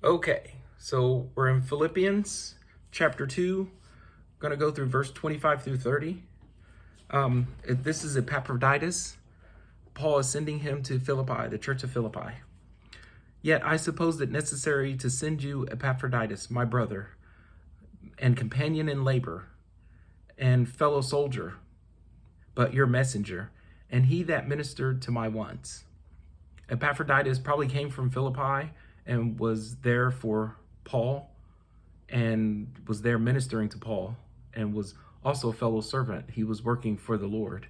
Okay, so we're in Philippians Chapter 2. Going to go through verse 25 through 30. This is Epaphroditus. Paul is sending him to Philippi, the church of Philippi. Yet I supposed it necessary to send you Epaphroditus, my brother, and companion in labor, and fellow soldier, but your messenger, and he that ministered to my wants. Epaphroditus probably came from Philippi and was there for Paul and was there ministering to Paul and was also a fellow servant. He was working for the Lord.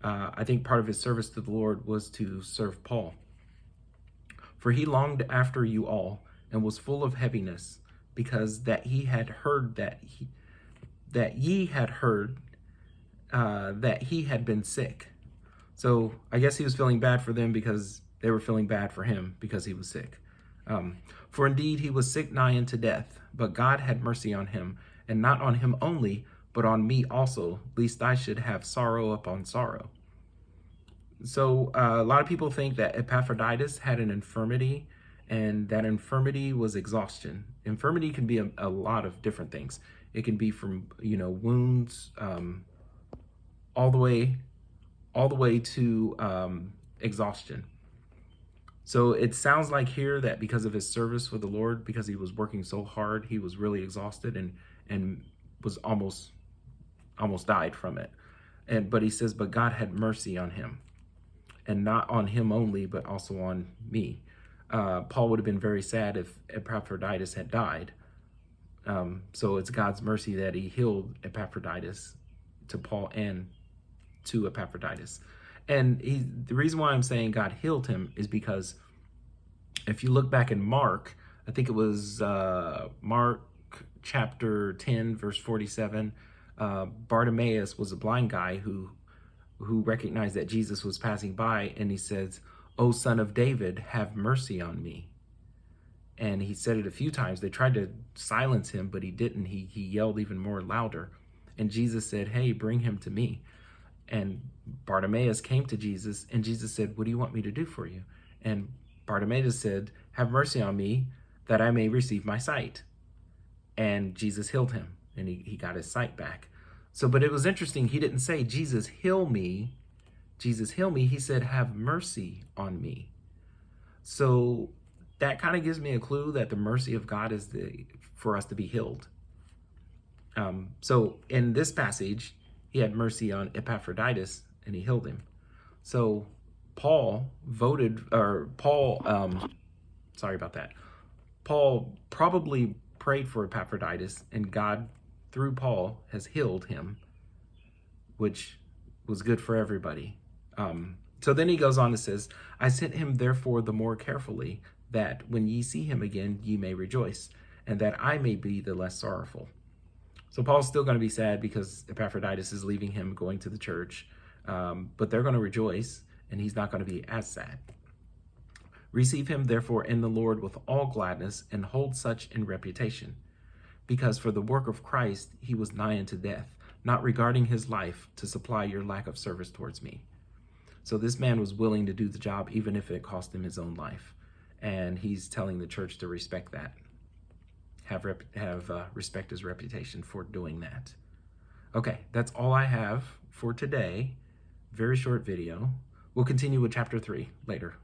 I think part of his service to the Lord was to serve Paul. For he longed after you all and was full of heaviness, because that he had heard that ye had heard that he had been sick. So I guess he was feeling bad for them because they were feeling bad for him because he was sick. For indeed he was sick nigh unto death, but God had mercy on him, and not on him only, but on me also, lest I should have sorrow upon sorrow. So a lot of people think that Epaphroditus had an infirmity, and that infirmity was exhaustion. Infirmity can be a lot of different things. It can be from wounds, all the way to exhaustion. So it sounds like here that because of his service with the Lord, because he was working so hard, he was really exhausted and was almost died from it. But he says, but God had mercy on him, and not on him only, but also on me. Paul would have been very sad if Epaphroditus had died. So it's God's mercy that he healed Epaphroditus to Paul and to Epaphroditus. And the reason why I'm saying God healed him is because if you look back in Mark, I think it was Mark chapter 10, verse 47, Bartimaeus was a blind guy who recognized that Jesus was passing by, and he says, "O son of David, have mercy on me." And he said it a few times. They tried to silence him, but he didn't. He yelled even more louder. And Jesus said, "Hey, bring him to me." And Bartimaeus came to Jesus, and Jesus said, "What do you want me to do for you?" And Bartimaeus said, "Have mercy on me, that I may receive my sight." And Jesus healed him, and he got his sight back. So, but it was interesting. He didn't say, "Jesus, heal me. Jesus, heal me." He said, "Have mercy on me." So that kind of gives me a clue that the mercy of God is for us to be healed. So in this passage, he had mercy on Epaphroditus and he healed him. So Paul probably prayed for Epaphroditus, and God, through Paul, has healed him, which was good for everybody. So then he goes on and says, "I sent him therefore the more carefully, that when ye see him again, ye may rejoice, and that I may be the less sorrowful." So Paul's still going to be sad because Epaphroditus is leaving him, going to the church, but they're going to rejoice, and he's not going to be as sad. "Receive him therefore in the Lord with all gladness, and hold such in reputation, because for the work of Christ he was nigh unto death, not regarding his life, to supply your lack of service towards me." So this man was willing to do the job, even if it cost him his own life. And he's telling the church to respect that. Respect his reputation for doing that. Okay, that's all I have for today. Very short video. We'll continue with chapter 3 later.